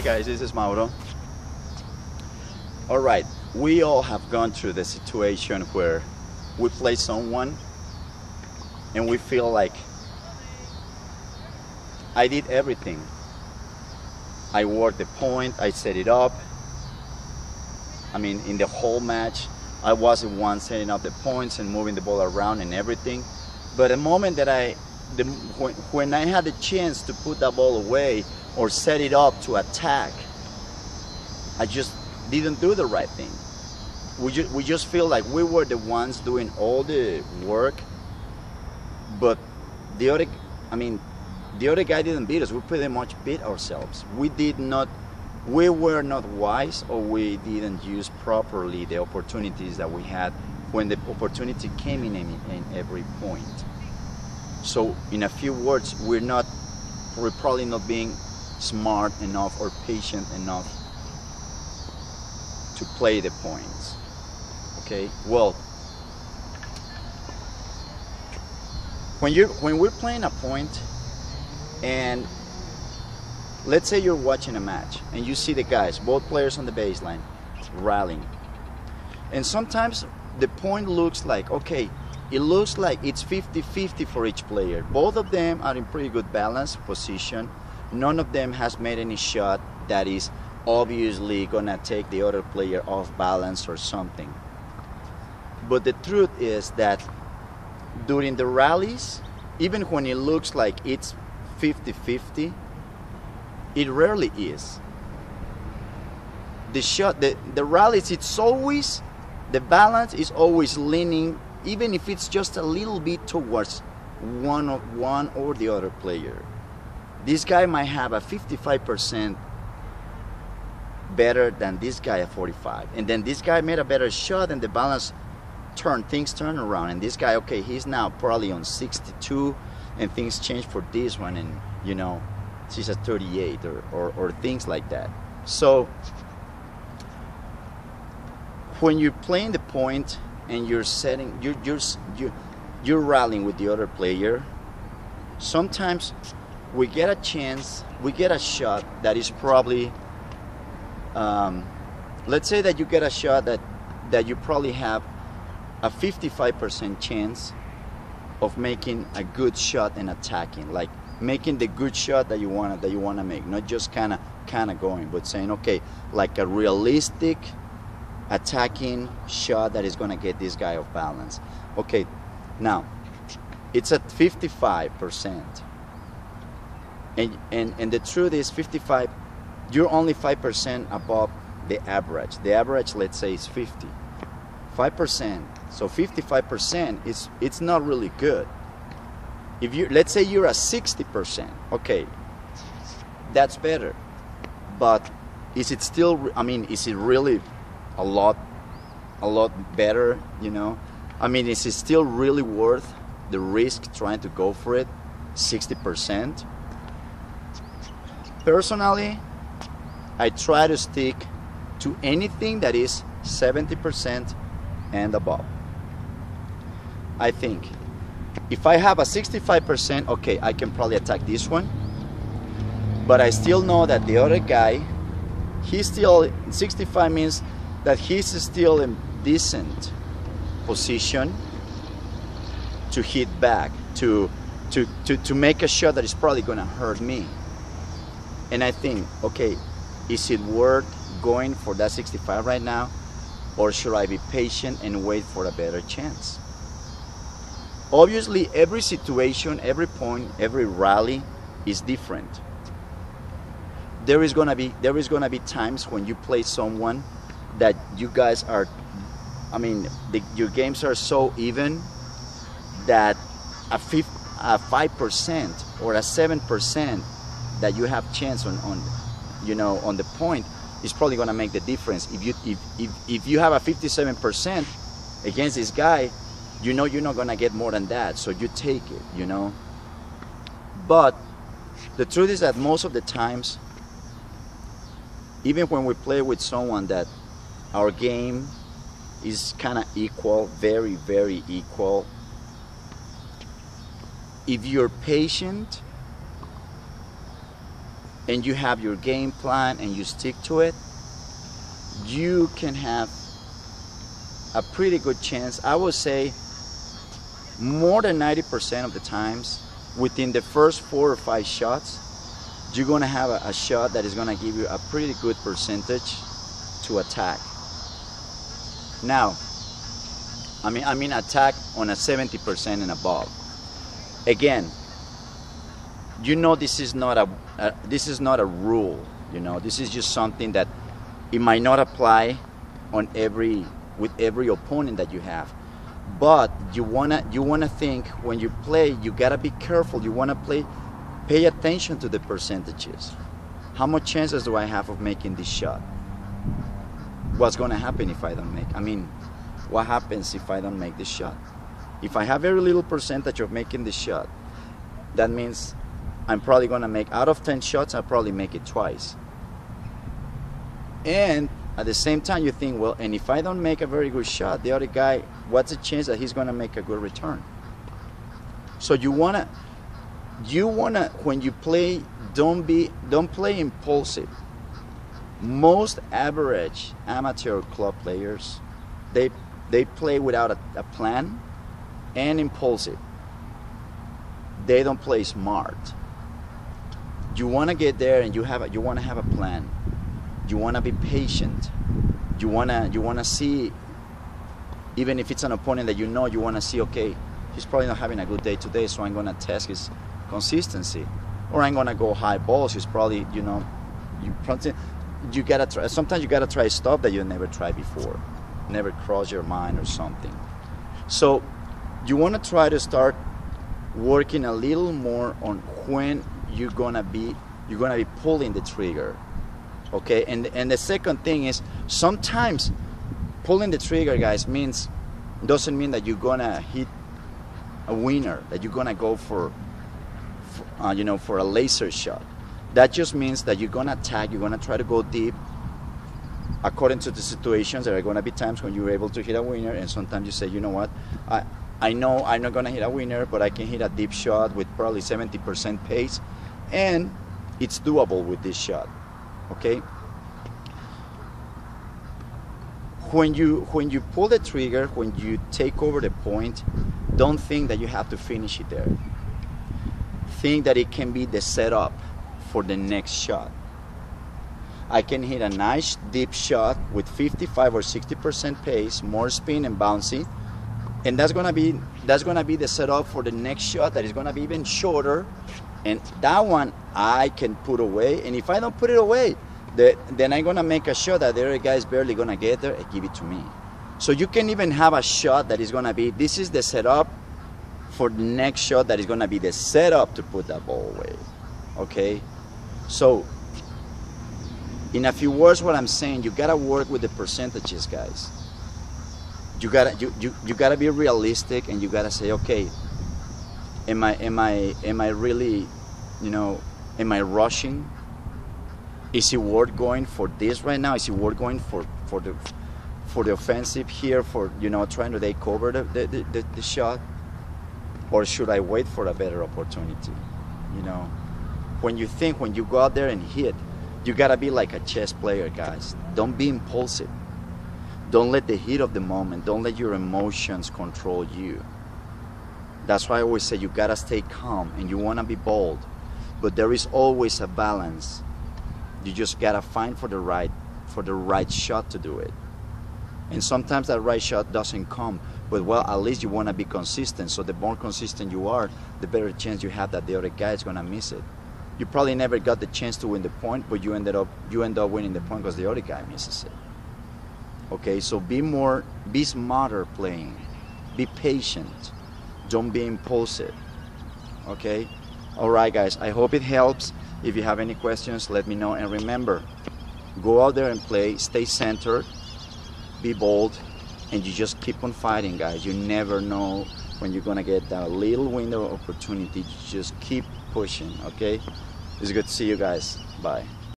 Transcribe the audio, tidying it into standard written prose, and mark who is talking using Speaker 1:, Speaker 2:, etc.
Speaker 1: Hi guys, this is Mauro. Alright, we all have gone through the situation where we play someone and we feel like I did everything. I worked the point, I set it up. I mean, in the whole match, I was the one setting up the points and moving the ball around and everything. But the moment that when I had the chance to put that ball away or set it up to attack, I just didn't do the right thing. We just feel like we were the ones doing all the work, but the other guy didn't beat us. We pretty much beat ourselves. We were not wise, or we didn't use properly the opportunities that we had when the opportunity came in every point. So in a few words, we're probably not being smart enough or patient enough to play the points. Okay, well, when we're playing a point, and let's say you're watching a match and you see the guys, both players on the baseline, rallying, and sometimes the point looks like, okay, it looks like it's 50-50 for each player. Both of them are in pretty good balance position. None of them has made any shot that is obviously gonna take the other player off balance or something. But the truth is that during the rallies, even when it looks like it's 50-50, it rarely is. The rallies, it's always, the balance is always leaning, even if it's just a little bit towards one or the other player. This guy might have a 55% better than this guy at 45, and then this guy made a better shot, and the balance things turn around, and this guy, okay, he's now probably on 62, and things change for this one, and you know, she's at 38 or things like that. So when you're playing the point and you're setting, you're rallying with the other player, sometimes we get a chance, we get a shot that is probably, let's say that you get a shot that you probably have a 55% chance of making a good shot and attacking, like making the good shot that you wanna make, not just kind of going, but saying, okay, like a realistic attacking shot that is gonna get this guy off balance. Okay, now it's at 55%, and the truth is 55. You're only 5% above the average. The average, let's say, is 50. 5%. So 55% it's not really good. If you, let's say you're at 60%, okay, that's better. But is it still, I mean, is it really a lot better, you know? I mean, is it still really worth the risk trying to go for it, 60%? Personally, I try to stick to anything that is 70% and above. I think if I have a 65%, okay, I can probably attack this one, but I still know that the other guy, he's still, 65 means that he's still in decent position to hit back, to make a shot that is probably gonna hurt me. And I think, okay, is it worth going for that 65 right now, or should I be patient and wait for a better chance? Obviously, every situation, every point, every rally is different. There is gonna be times when you play someone that you guys are, I mean, your games are so even that a 5% or a 7% that you have chance on you know, on the point is probably gonna make the difference. If you have a 57% against this guy, you know you're not gonna get more than that, so you take it, you know. But the truth is that most of the times, even when we play with someone that our game is kind of equal, very, very equal, if you're patient and you have your game plan and you stick to it, you can have a pretty good chance. I would say more than 90% of the times, within the first 4 or 5 shots, you're gonna have a shot that is gonna give you a pretty good percentage to attack. Now, I mean attack on a 70% and above. Again, you know, this is not a rule. You know, this is just something that it might not apply on with every opponent that you have. But you wanna think when you play, you gotta be careful. You wanna pay attention to the percentages. How much chances do I have of making this shot? What's gonna happen if I don't make? I mean, what happens if I don't make this shot? If I have very little percentage of making this shot, that means I'm probably gonna make, out of 10 shots, I'll probably make it twice. And at the same time, you think, well, and if I don't make a very good shot, the other guy, what's the chance that he's gonna make a good return? So you wanna, when you play, don't play impulsive. Most average amateur club players, they play without a plan and impulsive. They don't play smart. You wanna get there and you wanna have a plan. You wanna be patient. You wanna see, even if it's an opponent that you know, you wanna see, okay, he's probably not having a good day today, so I'm gonna test his consistency, or I'm gonna go high balls. He's probably, you gotta try. Sometimes you gotta try stuff that you never tried before, never crossed your mind or something. So you wanna try to start working a little more on when you're gonna be pulling the trigger. Okay, and the second thing is, sometimes pulling the trigger, guys, doesn't mean that you're gonna hit a winner, that you're gonna go for a laser shot. That just means that you're gonna attack, you're gonna try to go deep. According to the situations, there are gonna be times when you're able to hit a winner, and sometimes you say, you know what, I know I'm not gonna hit a winner, but I can hit a deep shot with probably 70% pace, and it's doable with this shot. Okay. When you pull the trigger, when you take over the point, don't think that you have to finish it there. Think that it can be the setup for the next shot. I can hit a nice deep shot with 55 or 60% pace, more spin and bouncy, and that's gonna be the setup for the next shot that is gonna be even shorter. And that one I can put away, and if I don't put it away, then I'm gonna make a shot that the other guy is barely gonna get there and give it to me. So you can even have a shot that is gonna be, this is the setup for the next shot that is gonna be the setup to put that ball away. Okay? So in a few words, what I'm saying, you gotta work with the percentages, guys. You gotta be realistic, and you gotta say, okay, am I really, am I rushing? Is it worth going for this right now? Is it worth going for the offensive here, for trying to take over the shot? Or should I wait for a better opportunity? When you go out there and hit, you gotta be like a chess player, guys. Don't be impulsive. Don't let the heat of the moment, don't let your emotions control you. That's why I always say you gotta stay calm, and you wanna be bold, but there is always a balance. You just gotta find for the right shot to do it. And sometimes that right shot doesn't come, but well, at least you wanna be consistent. So the more consistent you are, the better chance you have that the other guy is gonna miss it. You probably never got the chance to win the point, but you end up winning the point because the other guy misses it. Okay, so be smarter playing, be patient, don't be impulsive. Okay, all right, guys. I hope it helps. If you have any questions, let me know. And remember, go out there and play, stay centered, be bold, and you just keep on fighting, guys. You never know when you're gonna get that little window of opportunity. Just keep pushing, okay? It's good to see you guys. Bye.